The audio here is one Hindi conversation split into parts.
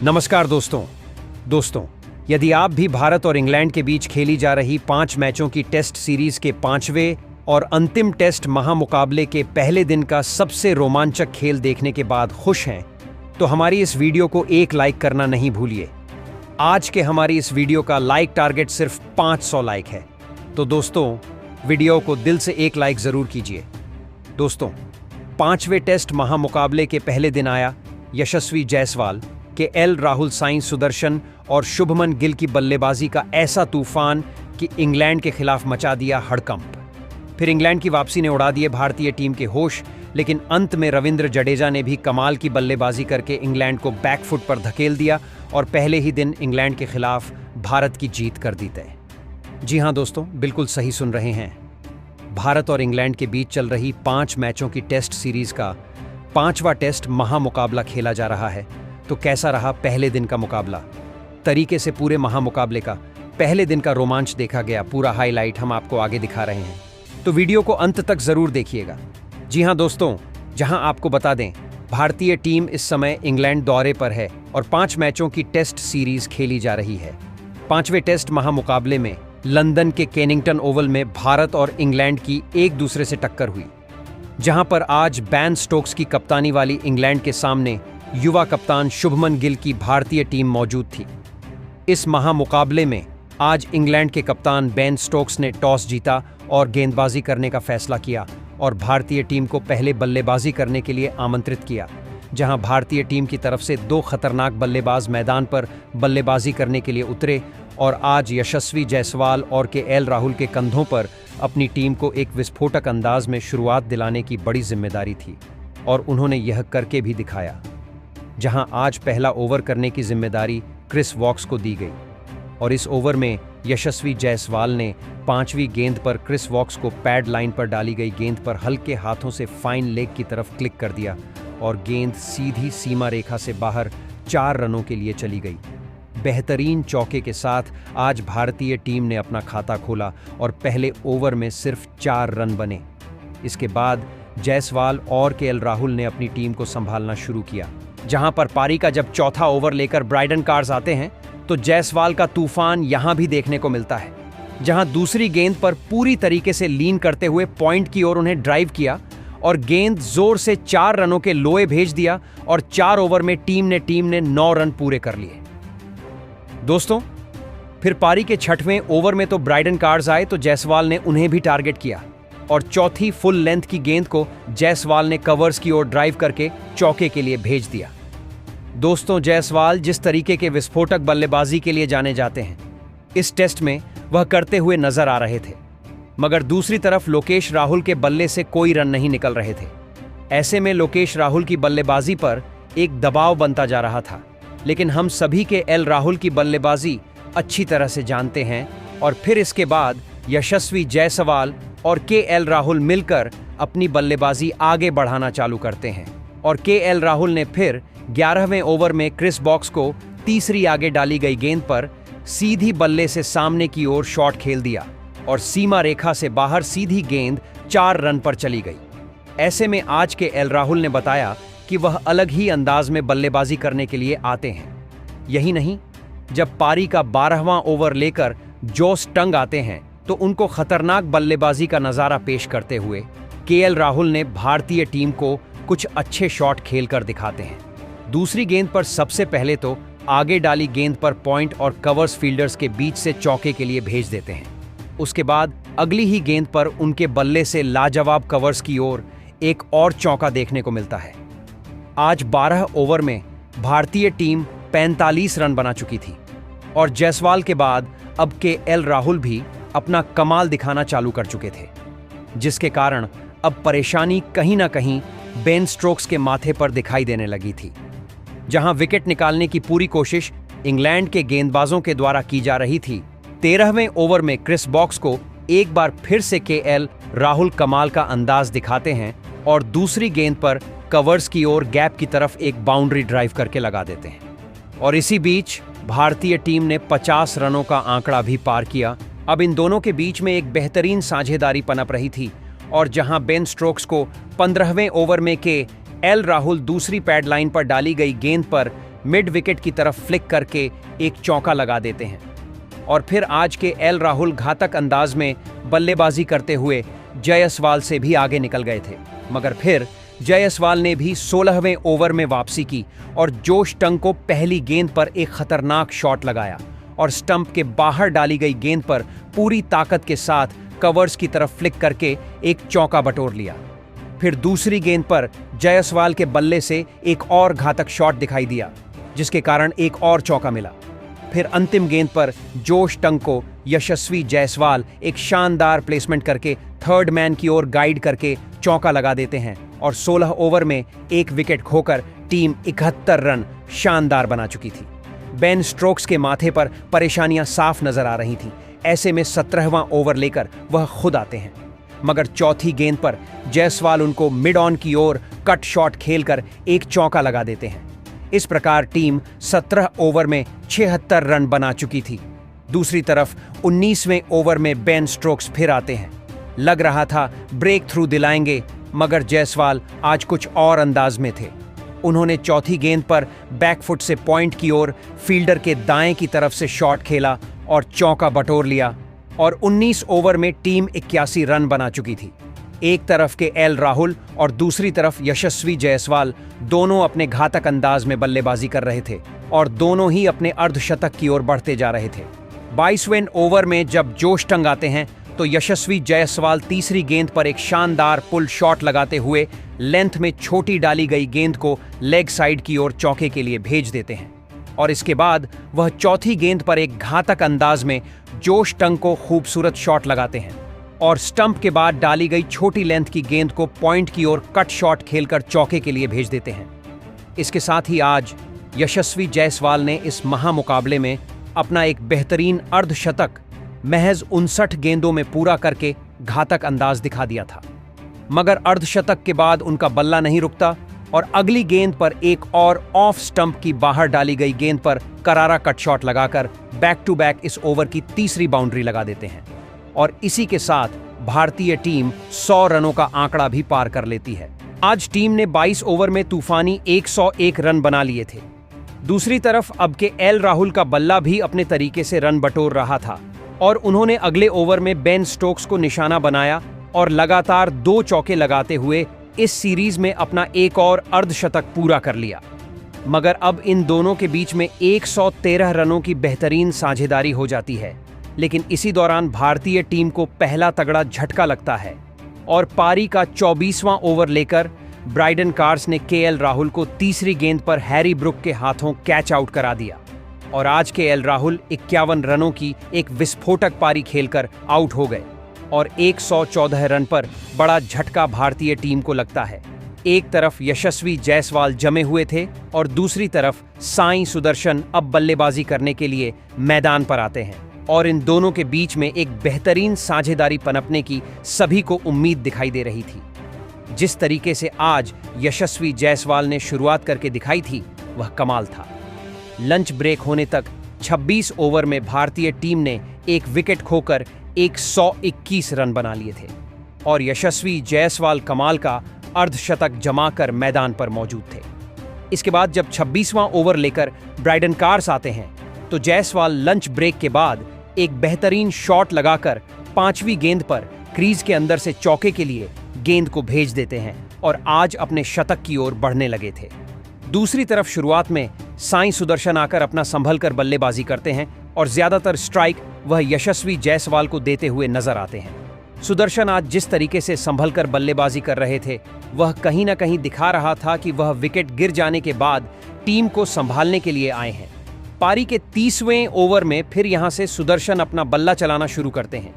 नमस्कार दोस्तों, यदि आप भी भारत और इंग्लैंड के बीच खेली जा रही 5 मैचों की टेस्ट सीरीज के 5वें और अंतिम टेस्ट महामुकाबले के पहले दिन का सबसे रोमांचक खेल देखने के बाद खुश हैं, तो हमारी इस वीडियो को एक लाइक करना नहीं भूलिए। आज के हमारी इस वीडियो का लाइक टारगेट सिर्फ 500 लाइक है, तो दोस्तों वीडियो को दिल से एक लाइक जरूर कीजिए। दोस्तों, 5वें टेस्ट महामुकाबले के पहले दिन आया यशस्वी जायसवाल के एल राहुल, साई सुदर्शन और शुभमन गिल की बल्लेबाजी का ऐसा तूफान कि इंग्लैंड के खिलाफ मचा दिया हड़कंप। फिर इंग्लैंड की वापसी ने उड़ा दिए भारतीय टीम के होश, लेकिन अंत में रविंद्र जडेजा ने भी कमाल की बल्लेबाजी करके इंग्लैंड को बैकफुट पर धकेल दिया और पहले ही दिन इंग्लैंड के खिलाफ भारत की जीत कर दी तय। जी हां दोस्तों, बिल्कुल सही सुन रहे हैं। भारत और इंग्लैंड के बीच चल रही 5 मैचों की टेस्ट सीरीज का 5वां टेस्ट महामुकाबला खेला जा रहा है। तो कैसा रहा पहले दिन का मुकाबला? तरीके से पूरे महामुकाबले का पहले दिन का रोमांच देखा गया। पूरा हाईलाइट हम आपको आगे दिखा रहे हैं, तो वीडियो को अंत तक जरूर देखिएगा। जी हां दोस्तों, जहां आपको बता दें, भारतीय टीम इस समय इंग्लैंड दौरे पर है और 5 मैचों की टेस्ट सीरीज खेली जा रही है। 5वें टेस्ट महामुकाबले में लंदन के केनिंगटन ओवल में भारत और इंग्लैंड की एक दूसरे से टक्कर हुई, जहां पर आज बेन स्टोक्स की कप्तानी वाली इंग्लैंड के सामने युवा कप्तान शुभमन गिल की भारतीय टीम मौजूद थी। इस महामुकाबले में आज इंग्लैंड के कप्तान बेन स्टोक्स ने टॉस जीता और गेंदबाजी करने का फैसला किया और भारतीय टीम को पहले बल्लेबाजी करने के लिए आमंत्रित किया, जहां भारतीय टीम की तरफ से 2 खतरनाक बल्लेबाज मैदान पर बल्लेबाजी करने के लिए उतरे और आज यशस्वी जायसवाल और के एल राहुल के कंधों पर अपनी टीम को एक विस्फोटक अंदाज में शुरुआत दिलाने की बड़ी जिम्मेदारी थी और उन्होंने यह करके भी दिखाया। जहां आज पहला ओवर करने की जिम्मेदारी क्रिस वॉक्स को दी गई और इस ओवर में यशस्वी जायसवाल ने 5वीं गेंद पर क्रिस वॉक्स को पैड लाइन पर डाली गई गेंद पर हल्के हाथों से फाइन लेग की तरफ क्लिक कर दिया और गेंद सीधी सीमा रेखा से बाहर 4 रनों के लिए चली गई। बेहतरीन चौके के साथ आज भारतीय टीम ने अपना खाता खोला और पहले ओवर में सिर्फ 4 रन बने। इसके बाद जायसवाल और के एल राहुल ने अपनी टीम को संभालना शुरू किया, जहां पर पारी का जब चौथा ओवर लेकर ब्राइडन कार्स आते हैं तो जायसवाल का तूफान यहां भी देखने को मिलता है, जहां दूसरी गेंद पर पूरी तरीके से लीन करते हुए पॉइंट की ओर उन्हें ड्राइव किया और गेंद जोर से 4 रनों के लोए भेज दिया और 4 ओवर में टीम ने 9 रन पूरे कर लिए। दोस्तों, फिर पारी के 6वें ओवर में तो ब्राइडन कार्स आए तो जायसवाल ने उन्हें भी टारगेट किया और चौथी फुल लेंथ की गेंद को जायसवाल ने कवर्स की ओर ड्राइव करके चौके के लिए भेज दिया। दोस्तों, जायसवाल जिस तरीके के विस्फोटक बल्लेबाजी के लिए जाने जाते हैं, इस टेस्ट में वह करते हुए नजर आ रहे थे, मगर दूसरी तरफ लोकेश राहुल के बल्ले से कोई रन नहीं निकल रहे थे। ऐसे में लोकेश राहुल की बल्लेबाजी पर एक दबाव बनता जा रहा था, लेकिन हम सभी के एल राहुल की बल्लेबाजी अच्छी तरह से जानते हैं और फिर इसके बाद यशस्वी जायसवाल और के एल राहुल मिलकर अपनी बल्लेबाजी आगे बढ़ाना चालू करते हैं और के एल राहुल ने फिर 11वें ओवर में क्रिस वॉक्स को तीसरी आगे डाली गई गेंद पर सीधी बल्ले से सामने की ओर शॉट खेल दिया और सीमा रेखा से बाहर सीधी गेंद 4 रन पर चली गई। ऐसे में आज के एल राहुल ने बताया कि वह अलग ही अंदाज में बल्लेबाजी करने के लिए आते हैं। यही नहीं, जब पारी का 12वां ओवर लेकर जोस टंग आते हैं तो उनको खतरनाक बल्लेबाजी का नजारा पेश करते हुए के एल राहुल ने भारतीय टीम को कुछ अच्छे शॉट खेलकर दिखाते हैं। दूसरी गेंद पर सबसे पहले तो आगे डाली गेंद पर पॉइंट और कवर्स फील्डर्स के बीच से चौके के लिए भेज देते हैं। उसके बाद अगली ही गेंद पर उनके बल्ले से लाजवाब कवर्स की ओर एक और चौका देखने को मिलता है। आज 12 ओवर में भारतीय टीम 45 रन बना चुकी थी और जायसवाल के बाद अब के एल राहुल भी अपना कमाल दिखाना चालू कर चुके थे, जिसके कारण अब परेशानी कहीं ना कहीं बेन स्टोक्स के माथे पर दिखाई देने लगी थी। जहां विकेट निकालने की पूरी कोशिश इंग्लैंड के गेंदबाजों के द्वारा की जा रही थी, 13वें ओवर में क्रिस वॉक्स को एक बार फिर से के एल राहुल कमाल का अंदाज दिखाते हैं और दूसरी गेंद पर कवर्स की ओर गैप की तरफ एक बाउंड्री ड्राइव करके लगा देते हैं और इसी बीच भारतीय टीम ने 50 रनों का आंकड़ा भी पार किया। अब इन दोनों के बीच में एक बेहतरीन साझेदारी पनप रही थी और जहां बेन स्टोक्स को 15वें ओवर में के एल राहुल दूसरी पैड लाइन पर डाली गई गेंद पर मिड विकेट की तरफ फ्लिक करके एक चौका लगा देते हैं। और फिर आज के एल राहुल घातक अंदाज में बल्लेबाजी करते हुए जायसवाल से भी आगे निकल गए थे, मगर फिर जायसवाल ने भी 16वें ओवर में वापसी की और जोश टंग को पहली गेंद पर एक खतरनाक शॉट लगाया और स्टंप के बाहर डाली गई गेंद पर पूरी ताकत के साथ कवर्स की तरफ फ्लिक करके एक चौका बटोर लिया। फिर दूसरी गेंद पर जायसवाल के बल्ले से एक और घातक शॉट दिखाई दिया, जिसके कारण एक और चौका मिला। फिर अंतिम गेंद पर जोश टंग को यशस्वी जायसवाल एक शानदार प्लेसमेंट करके थर्ड मैन की ओर गाइड करके चौका लगा देते हैं और 16 ओवर में एक विकेट खोकर टीम 71 रन शानदार बना चुकी थी। बेन स्टोक्स के माथे पर परेशानियां साफ नजर आ रही थीं। ऐसे में 17वां ओवर लेकर वह खुद आते हैं, मगर चौथी गेंद पर जायसवाल उनको मिड ऑन की ओर कट शॉट खेलकर एक चौका लगा देते हैं। इस प्रकार टीम 17 ओवर में 76 रन बना चुकी थी। दूसरी तरफ 19वें ओवर में बेन स्टोक्स फिर आते हैं। लग रहा था ब्रेक थ्रू दिलाएंगे, मगर जायसवाल आज कुछ और अंदाज में थे। उन्होंने चौथी गेंद पर बैकफुट से पॉइंट की ओर फील्डर के दाएं की तरफ से शॉट खेला और चौका बटोर लिया और 19 ओवर में टीम 81 रन बना चुकी थी। एक तरफ के एल राहुल और दूसरी तरफ यशस्वी जायसवाल दोनों अपने घातक अंदाज में बल्लेबाजी कर रहे थे और दोनों ही अपने अर्धशतक की ओर बढ़ते जा रहे थे। 22वें ओवर में जब जोश टंग आते हैं तो यशस्वी जायसवाल तीसरी गेंद पर एक शानदार पुल शॉट लगाते हुए लेंथ में छोटी डाली गई गेंद को लेग साइड की ओर चौके के लिए भेज देते हैं और इसके बाद वह चौथी गेंद पर एक घातक अंदाज में जोश टंग को खूबसूरत शॉट लगाते हैं और स्टंप के बाद डाली गई छोटी लेंथ की गेंद को पॉइंट की ओर कट शॉट खेलकर चौके के लिए भेज देते हैं। इसके साथ ही आज यशस्वी जायसवाल ने इस महामुकाबले में अपना एक बेहतरीन अर्धशतक महज 59 गेंदों में पूरा करके घातक अंदाज दिखा दिया था। मगर अर्धशतक के बाद उनका बल्ला नहीं रुकता और अगली गेंद पर एक और ऑफ स्टंप की बाहर डाली गई गेंद पर करारा कट शॉट लगाकर बैक टू बैक इस ओवर की तीसरी बाउंड्री लगा देते हैं और इसी के साथ भारतीय टीम 100 रनों का आंकड़ा भी पार कर लेती है। आज टीम ने 22 ओवर में तूफानी 101 रन बना लिए थे। दूसरी तरफ अब के एल राहुल का बल्ला भी अपने तरीके से रन बटोर रहा था और उन्होंने अगले ओवर में बेन स्टोक्स को निशाना बनाया और लगातार 2 चौके लगाते हुए इस सीरीज में अपना एक और अर्धशतक पूरा कर लिया। मगर अब इन दोनों के बीच में 113 रनों की बेहतरीन साझेदारी हो जाती है, लेकिन इसी दौरान भारतीय टीम को पहला तगड़ा झटका लगता है और पारी का 24वां ओवर लेकर ब्राइडन कार्स ने केएल राहुल को तीसरी गेंद पर हैरी ब्रुक के हाथों कैच आउट करा दिया और आज के एल राहुल 51 रनों की एक विस्फोटक पारी खेलकर आउट हो गए और 114 रन पर बड़ा झटका भारतीय टीम को लगता है। एक तरफ यशस्वी जायसवाल जमे हुए थे और दूसरी तरफ साई सुदर्शन अब बल्लेबाजी करने के लिए मैदान पर आते हैं और इन दोनों के बीच में एक बेहतरीन साझेदारी पनपने की सभी को उम्मीद दिखाई दे रही थी। जिस तरीके से आज यशस्वी जायसवाल ने शुरुआत करके दिखाई थी वह कमाल था। लंच ब्रेक होने तक 26 ओवर में भारतीय टीम ने एक विकेट खोकर 121 रन बना लिए थे और यशस्वी जायसवाल कमाल का अर्धशतक जमाकर मैदान पर मौजूद थे। इसके बाद जब 26वां ओवर लेकर ब्राइडन कार्स आते हैं तो जायसवाल लंच ब्रेक के बाद एक बेहतरीन शॉट लगाकर 5वीं गेंद पर क्रीज के अंदर से चौके के लिए गेंद को भेज देते हैं और आज अपने शतक की ओर बढ़ने लगे थे। दूसरी तरफ शुरुआत में साई सुदर्शन आकर अपना संभल कर बल्लेबाजी करते हैं और ज्यादातर स्ट्राइक वह यशस्वी जायसवाल को देते हुए नजर आते हैं। सुदर्शन आज जिस तरीके से संभल कर बल्लेबाजी कर रहे थे वह कहीं ना कहीं दिखा रहा था कि वह विकेट गिर जाने के बाद टीम को संभालने के लिए आए हैं। पारी के 30वें ओवर में फिर यहां से सुदर्शन अपना बल्ला चलाना शुरू करते हैं।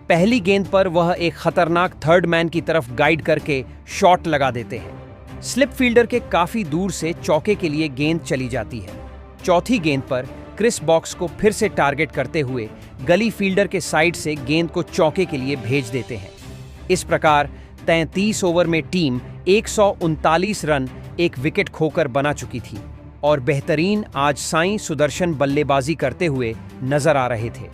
पहली गेंद पर वह एक खतरनाक थर्ड मैन की तरफ गाइड करके शॉट लगा देते हैं। स्लिप फील्डर के काफी दूर से चौके के लिए गेंद चली जाती है। चौथी गेंद पर क्रिस बॉक्स को फिर से टारगेट करते हुए गली फील्डर के साइड से गेंद को चौके के लिए भेज देते हैं। इस प्रकार 33 ओवर में टीम 139 रन एक विकेट खोकर बना चुकी थी और बेहतरीन आज साई सुदर्शन बल्लेबाजी करते हुए नजर आ रहे थे।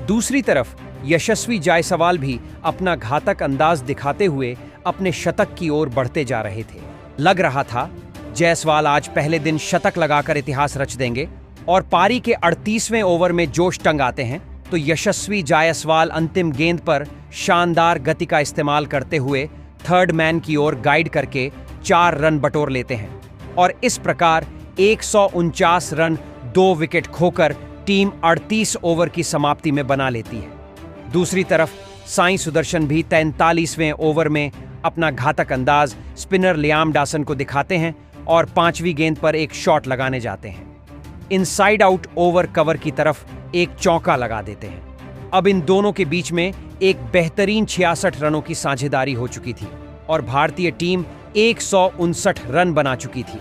दूसरी तरफ यशस्वी जायसवाल भी अपना घातक अंदाज दिखाते हुए अपने शतक की ओर बढ़ते जा रहे थे। लग रहा था जायसवाल आज पहले दिन शतक लगाकर इतिहास रच देंगे और पारी के 38वें ओवर में जोश टंग आते हैं तो यशस्वी जायसवाल अंतिम गेंद पर शानदार गति का इस्तेमाल करते हुए थर्ड मैन की ओर गाइड करके 4 रन बटोर लेते हैं और इस प्रकार 149 रन 2 विकेट खोकर टीम 38 ओवर की समाप्ति में बना लेती है। दूसरी तरफ साई सुदर्शन भी 43वें ओवर में अपना घातक अंदाज स्पिनर लियाम डासन को दिखाते हैं और 5वीं गेंद पर एक शॉट लगाने जाते हैं। इनसाइड आउट ओवर कवर की तरफ एक चौका लगा देते हैं। अब इन दोनों के बीच में एक बेहतरीन 66 रनों की साझेदारी हो चुकी थी और भारतीय टीम 159 रन बना चुकी थी।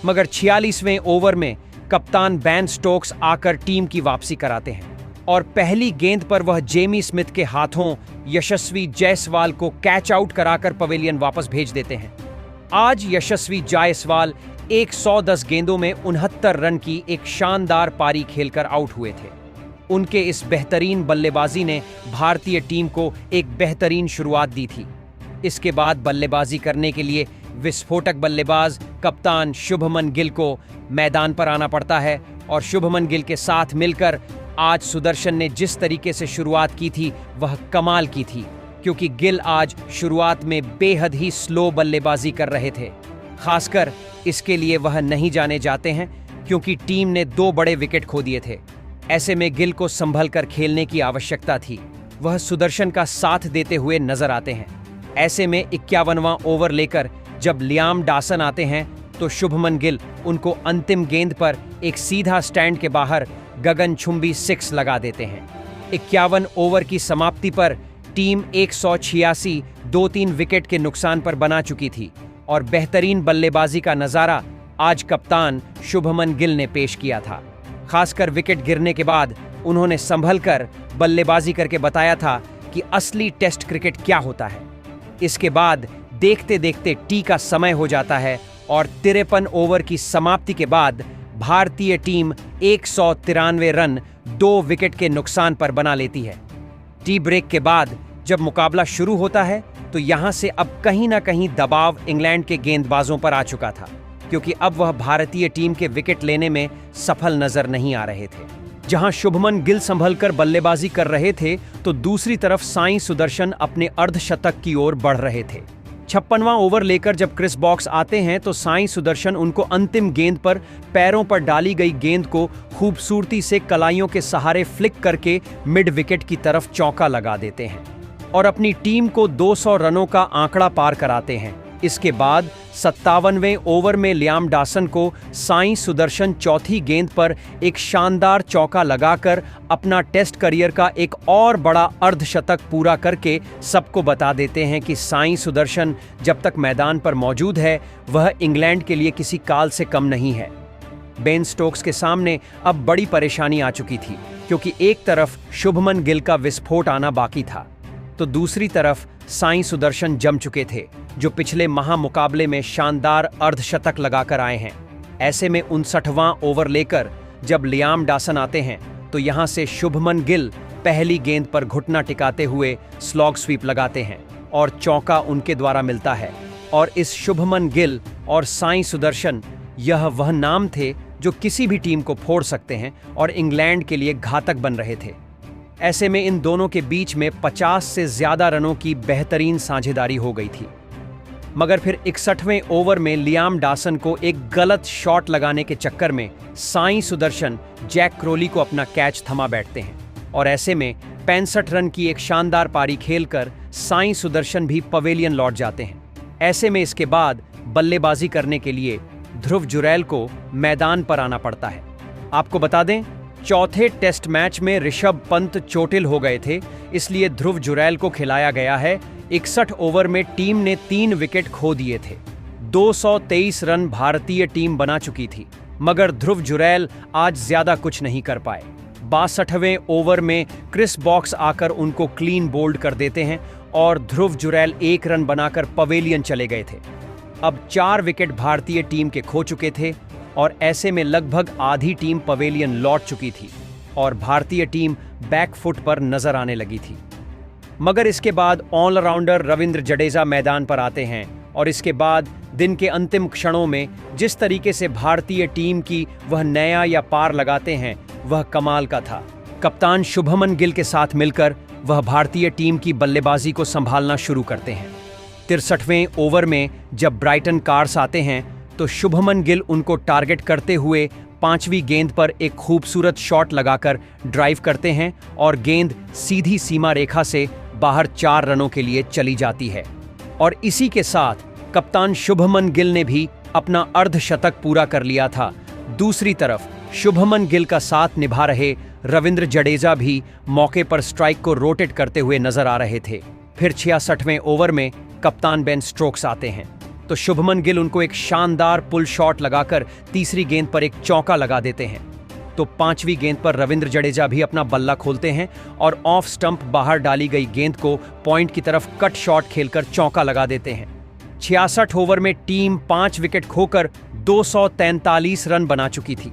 मगर 46वें ओवर में कप्तान बेन स्टोक्स आकर टीम की वापसी कराते हैं और पहली गेंद पर वह जेमी स्मिथ के हाथों यशस्वी जायसवाल को कैच आउट कराकर पवेलियन वापस भेज देते हैं। आज यशस्वी जायसवाल 110 गेंदों में 69 रन की एक शानदार पारी खेलकर आउट हुए थे। उनके इस बेहतरीन बल्लेबाजी ने भारतीय टीम को एक बेहतरीन शुरुआत दी थी। इसके बाद बल्लेबाजी करने के लिए विस्फोटक बल्लेबाज कप्तान शुभमन गिल को मैदान पर आना पड़ता है और शुभमन गिल के साथ मिलकर आज सुदर्शन ने जिस तरीके से शुरुआत की थी वह कमाल की थी, क्योंकि गिल आज शुरुआत में बेहद ही स्लो बल्लेबाजी कर रहे थे। खासकर इसके लिए वह नहीं जाने जाते हैं क्योंकि टीम ने 2 बड़े विकेट खो दिए थे। ऐसे में गिल को संभल कर खेलने की आवश्यकता थी। वह सुदर्शन का साथ देते हुए नजर आते हैं। ऐसे में 51वां ओवर लेकर जब लियाम डासन आते हैं तो शुभमन गिल उनको अंतिम गेंद पर एक सीधा स्टैंड के बाहर गगनचुंबी 6 लगा देते हैं। 51 ओवर की समाप्ति पर टीम 186 2-3 विकेट के नुकसान पर बना चुकी थी और बेहतरीन बल्लेबाजी का नजारा आज कप्तान शुभमन गिल ने पेश किया था। खासकर विकेट गिरने के बाद उन्होंने संभल कर बल्लेबाजी करके बताया था कि असली टेस्ट क्रिकेट क्या होता है। इसके बाद देखते देखते टी का समय हो जाता है और 53 ओवर की समाप्ति के बाद भारतीय टीम 193 रन 2 विकेट के नुकसान पर बना लेती है। टी ब्रेक के बाद जब मुकाबला शुरू होता है तो यहां से अब कहीं ना कहीं दबाव इंग्लैंड के गेंदबाजों पर आ चुका था, क्योंकि अब वह भारतीय टीम के विकेट लेने में सफल नजर नहीं आ रहे थे। जहां शुभमन गिल संभलकर बल्लेबाजी कर रहे थे तो दूसरी तरफ साई सुदर्शन अपने अर्धशतक की ओर बढ़ रहे थे। 56वां ओवर लेकर जब क्रिस बॉक्स आते हैं तो साई सुदर्शन उनको अंतिम गेंद पर पैरों पर डाली गई गेंद को खूबसूरती से कलाइयों के सहारे फ्लिक करके मिड विकेट की तरफ चौका लगा देते हैं और अपनी टीम को 200 रनों का आंकड़ा पार कराते हैं। इसके बाद 57वें ओवर में लियाम डासन को साई सुदर्शन चौथी गेंद पर एक शानदार चौका लगाकर अपना टेस्ट करियर का एक और बड़ा अर्धशतक पूरा करके सबको बता देते हैं कि साई सुदर्शन जब तक मैदान पर मौजूद है वह इंग्लैंड के लिए किसी काल से कम नहीं है। बेन स्टोक्स के सामने अब बड़ी परेशानी आ चुकी थी, क्योंकि एक तरफ शुभमन गिल का विस्फोट आना बाकी था तो दूसरी तरफ साई सुदर्शन जम चुके थे, जो पिछले महामुकाबले में शानदार अर्धशतक लगाकर आए हैं। ऐसे में 59वां ओवर लेकर जब लियाम डासन आते हैं तो यहां से शुभमन गिल पहली गेंद पर घुटना टिकाते हुए स्लॉग स्वीप लगाते हैं और चौका उनके द्वारा मिलता है। और इस शुभमन गिल और साई सुदर्शन, यह वह नाम थे जो किसी भी टीम को फोड़ सकते हैं और इंग्लैंड के लिए घातक बन रहे थे। ऐसे में इन दोनों के बीच में 50 से ज्यादा रनों की बेहतरीन साझेदारी हो गई थी। मगर फिर 61वें ओवर में लियाम डासन को एक गलत शॉट लगाने के चक्कर में साई सुदर्शन जैक क्रोली को अपना कैच थमा बैठते हैं और ऐसे में 65 रन की एक शानदार पारी खेलकर साई सुदर्शन भी पवेलियन लौट जाते हैं। ऐसे में इसके बाद बल्लेबाजी करने के लिए ध्रुव जुरैल को मैदान पर आना पड़ता है। आपको बता दें, चौथे टेस्ट मैच में ऋषभ पंत चोटिल हो गए थे, इसलिए ध्रुव जुरैल को खिलाया गया है। 61 ओवर में टीम ने 3 विकेट खो दिए थे। 223 रन भारतीय टीम बना चुकी थी, मगर ध्रुव जुरैल आज ज्यादा कुछ नहीं कर पाए। 62वें ओवर में क्रिस बॉक्स आकर उनको क्लीन बोल्ड कर देते हैं और ध्रुव जुरैल 1 रन बनाकर पवेलियन चले गए थे। अब 4 विकेट भारतीय टीम के खो चुके थे और ऐसे में लगभग आधी टीम पवेलियन लौट चुकी थी और भारतीय टीम बैकफुट पर नजर आने लगी थी। मगर इसके बाद ऑलराउंडर रविंद्र जडेजा मैदान पर आते हैं और इसके बाद दिन के अंतिम क्षणों में जिस तरीके से भारतीय टीम की वह नया या पार लगाते हैं वह कमाल का था। कप्तान शुभमन गिल के साथ मिलकर वह भारतीय टीम की बल्लेबाजी को संभालना शुरू करते हैं। 63वें ओवर में जब ब्राइटन कार्स आते हैं तो शुभमन गिल उनको टारगेट करते हुए 5वीं गेंद पर एक खूबसूरत शॉट लगाकर ड्राइव करते हैं और गेंद सीधी सीमा रेखा से बाहर 4 रनों के लिए चली जाती है। और इसी के साथ कप्तान शुभमन गिल ने भी अपना अर्धशतक पूरा कर लिया था। दूसरी तरफ शुभमन गिल का साथ निभा रहे रविंद्र जडेजा भी मौके पर स्ट्राइक को रोटेट करते हुए नजर आ रहे थे। फिर 66वें ओवर में कप्तान बेन स्टोक्स आते हैं तो शुभमन गिल उनको एक शानदार पुल शॉट लगाकर तीसरी गेंद पर एक चौका लगा देते हैं। तो 5वीं गेंद पर रविंद्र जडेजा भी अपना बल्ला खोलते हैं और ऑफ स्टंप बाहर डाली गई गेंद को पॉइंट की तरफ कट शॉट खेलकर चौका लगा देते हैं। 66 ओवर में टीम 5 विकेट खोकर 243 रन बना चुकी थी।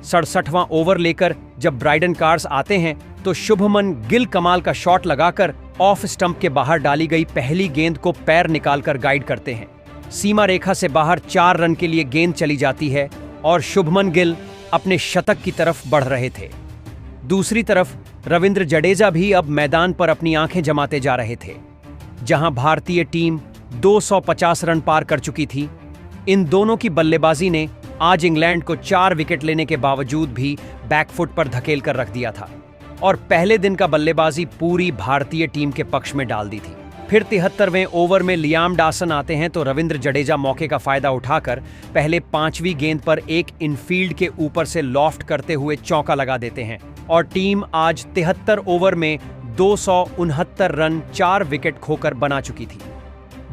67वां ओवर लेकर जब ब्राइटन कार्स आते हैं तो शुभमन गिल कमाल का शॉट लगाकर ऑफ स्टंप के बाहर डाली गई पहली गेंद को पैर निकालकर गाइड करते हैं। सीमा रेखा से बाहर 4 रन के लिए गेंद चली जाती है और शुभमन गिल अपने शतक की तरफ बढ़ रहे थे। दूसरी तरफ रविंद्र जडेजा भी अब मैदान पर अपनी आंखें जमाते जा रहे थे। जहां भारतीय टीम 250 रन पार कर चुकी थी, इन दोनों की बल्लेबाजी ने आज इंग्लैंड को 4 विकेट लेने के बावजूद भी बैकफुट पर धकेल कर रख दिया था और पहले दिन का बल्लेबाजी पूरी भारतीय टीम के पक्ष में डाल दी थी। फिर 73वें ओवर में लियाम डासन आते हैं तो रविंद्र जडेजा मौके का फायदा उठाकर पहले 5वीं गेंद पर एक इनफील्ड के ऊपर से लॉफ्ट करते हुए चौका लगा देते हैं और टीम आज 73 ओवर में 269 रन 4 विकेट खोकर बना चुकी थी।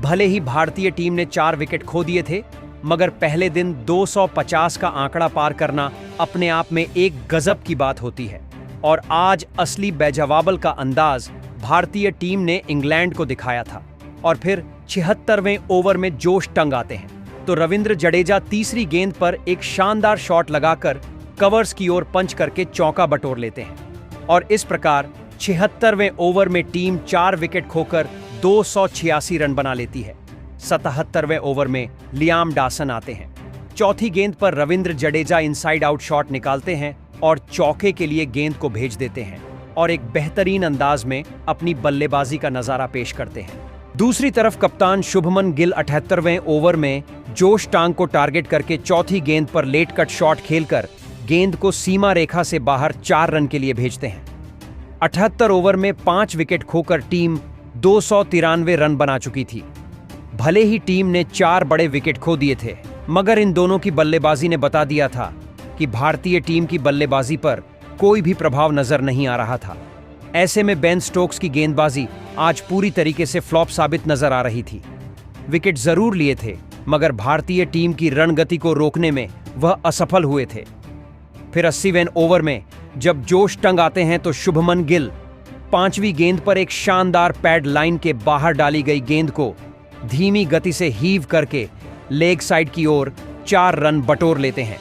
भले ही भारतीय टीम ने 4 विकेट खो दिए थे, मगर पहले दिन 250 का आंकड़ा पार करना अपने आप में एक गजब की बात होती है और आज असली बेजवाबल का अंदाज भारतीय टीम ने इंग्लैंड को दिखाया था। और फिर 76वें ओवर में जोश टंग आते हैं तो रविंद्र जडेजा तीसरी गेंद पर एक शानदार शॉट लगाकर कवर्स की ओर पंच करके चौका बटोर लेते हैं और इस प्रकार 76वें ओवर में टीम 4 विकेट खोकर 286 रन बना लेती है। 77वें ओवर में लियाम डासन आते हैं। चौथी गेंद पर Ravindra Jadeja inside out shot निकालते हैं और चौके के लिए गेंद को भेज देते हैं और एक बेहतरीन अंदाज में अपनी बल्लेबाजी का नजारा पेश करते हैं। दूसरी तरफ कप्तान शुभमन गिल 78वें ओवर में जोश टांग को टारगेट करके चौथी गेंद पर लेट कट शॉट खेलकर गेंद को सीमा रेखा से बाहर 4 रन के लिए भेजते हैं। 78 ओवर में 5 विकेट खोकर टीम 293 रन बना चुकी थी। भले ही टीम ने 4 बड़े विकेट खो दिए थे, मगर इन दोनों की बल्लेबाजी ने बता दिया था कि भारतीय टीम की बल्लेबाजी पर कोई भी प्रभाव नजर नहीं आ रहा था। ऐसे में बेन स्टोक्स की गेंदबाजी आज पूरी तरीके से फ्लॉप साबित नजर आ रही थी। विकेट जरूर लिए थे, मगर भारतीय टीम की रणगति को रोकने में वह असफल हुए थे। फिर 80वें ओवर में जब जोश टंग आते हैं तो शुभमन गिल 5वीं गेंद पर एक शानदार पैड लाइन के बाहर डाली गई गेंद को धीमी गति से हीव करके लेग साइड की ओर 4 रन बटोर लेते हैं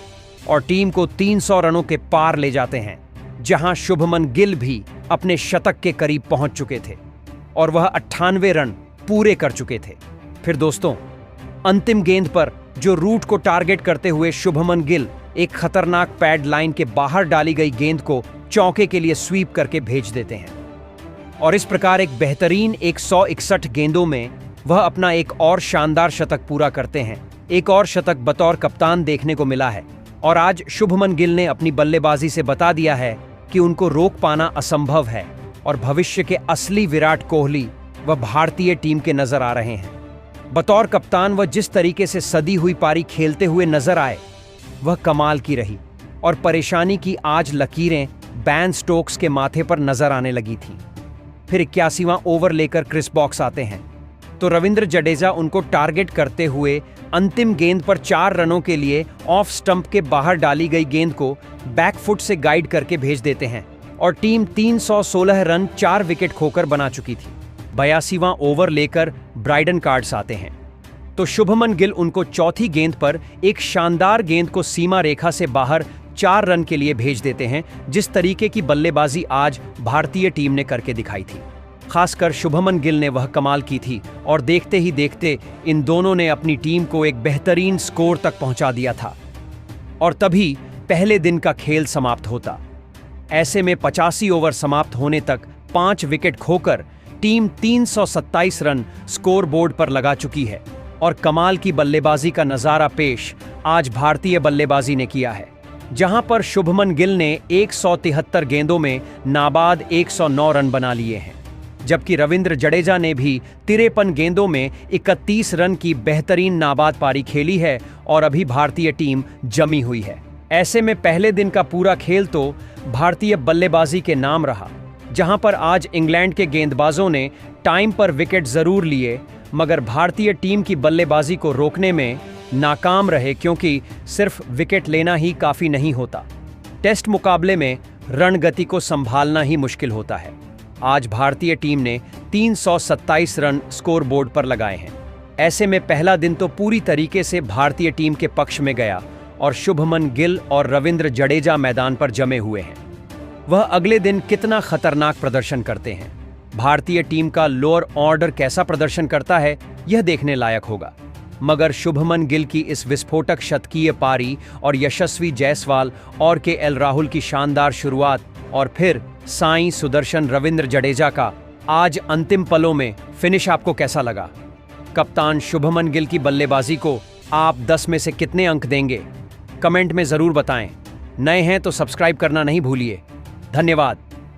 और टीम को 300 रनों के पार ले जाते हैं, जहां शुभमन गिल भी अपने शतक के करीब पहुंच चुके थे और वह 98 रन पूरे कर चुके थे। फिर दोस्तों, अंतिम गेंद पर जो रूट को टारगेट करते हुए शुभमन गिल एक खतरनाक पैड लाइन के बाहर डाली गई गेंद को चौके के लिए स्वीप करके भेज देते हैं और इस प्रकार एक बेहतरीन 161 गेंदों में वह अपना एक और शानदार शतक पूरा करते हैं। एक और शतक बतौर कप्तान देखने को मिला है और आज शुभमन गिल ने अपनी बल्लेबाजी से बता दिया है कि उनको रोक पाना असंभव है और भविष्य के असली विराट कोहली वह भारतीय टीम के नजर आ रहे हैं। बतौर कप्तान वह जिस तरीके से सदी हुई पारी खेलते हुए नजर आए वह कमाल की रही और परेशानी की आज लकीरें बेन स्टोक्स के माथे पर नजर आने लगी थी। फिर 81वां ओवर लेकर क्रिस बॉक्स आते हैं तो रविंद्र जडेजा उनको टारगेट करते हुए अंतिम गेंद पर 4 रनों के लिए ऑफ स्टंप के बाहर डाली गई गेंद को बैकफुट से गाइड करके भेज देते हैं और टीम 316 रन 4 विकेट खोकर बना चुकी थी। 82वां ओवर लेकर ब्राइटन कार्स आते हैं तो शुभमन गिल उनको चौथी गेंद पर एक शानदार गेंद को सीमा रेखा से बाहर 4 रन के लिए भेज देते हैं। जिस तरीके की बल्लेबाजी आज भारतीय टीम ने करके दिखाई थी, खासकर शुभमन गिल ने वह कमाल की थी और देखते ही देखते इन दोनों ने अपनी टीम को एक बेहतरीन स्कोर तक पहुंचा दिया था। और तभी पहले दिन का खेल समाप्त होता। ऐसे में 85 ओवर समाप्त होने तक 5 विकेट खोकर टीम 327 रन स्कोर बोर्ड पर लगा चुकी है और कमाल की बल्लेबाजी का नजारा पेश आज भारतीय बल्लेबाजी ने किया है, जहां पर शुभमन गिल ने 173 गेंदों में नाबाद 109 रन बना लिए हैं, जबकि रविंद्र जडेजा ने भी 53 गेंदों में 31 रन की बेहतरीन नाबाद पारी खेली है और अभी भारतीय टीम जमी हुई है। ऐसे में पहले दिन का पूरा खेल तो भारतीय बल्लेबाजी के नाम रहा, जहां पर आज इंग्लैंड के गेंदबाजों ने टाइम पर विकेट जरूर लिए, मगर भारतीय टीम की बल्लेबाजी को रोकने में नाकाम रहे, क्योंकि सिर्फ विकेट लेना ही काफी नहीं होता। टेस्ट मुकाबले में रणगति को संभालना ही मुश्किल होता है। आज भारतीय टीम ने 327 रन स्कोर बोर्ड पर लगाए हैं। ऐसे में पहला दिन तो पूरी तरीके से भारतीय टीम के पक्ष में गया और शुभमन गिल और रविंद्र जडेजा मैदान पर जमे हुए हैं। वह अगले दिन कितना खतरनाक प्रदर्शन करते हैं, भारतीय टीम का लोअर ऑर्डर कैसा प्रदर्शन करता है, यह देखने लायक होगा। मगर शुभमन गिल की इस विस्फोटक शतकीय पारी और यशस्वी जायसवाल और केएल राहुल की शानदार शुरुआत और फिर साईं सुदर्शन रविंद्र जडेजा का आज अंतिम पलों में फिनिश आपको कैसा लगा? कप्तान शुभमन गिल की बल्लेबाजी को आप 10 में से कितने अंक देंगे? कमेंट में जरूर बताएं। नए हैं तो सब्सक्राइब करना नहीं भूलिए। धन्यवाद।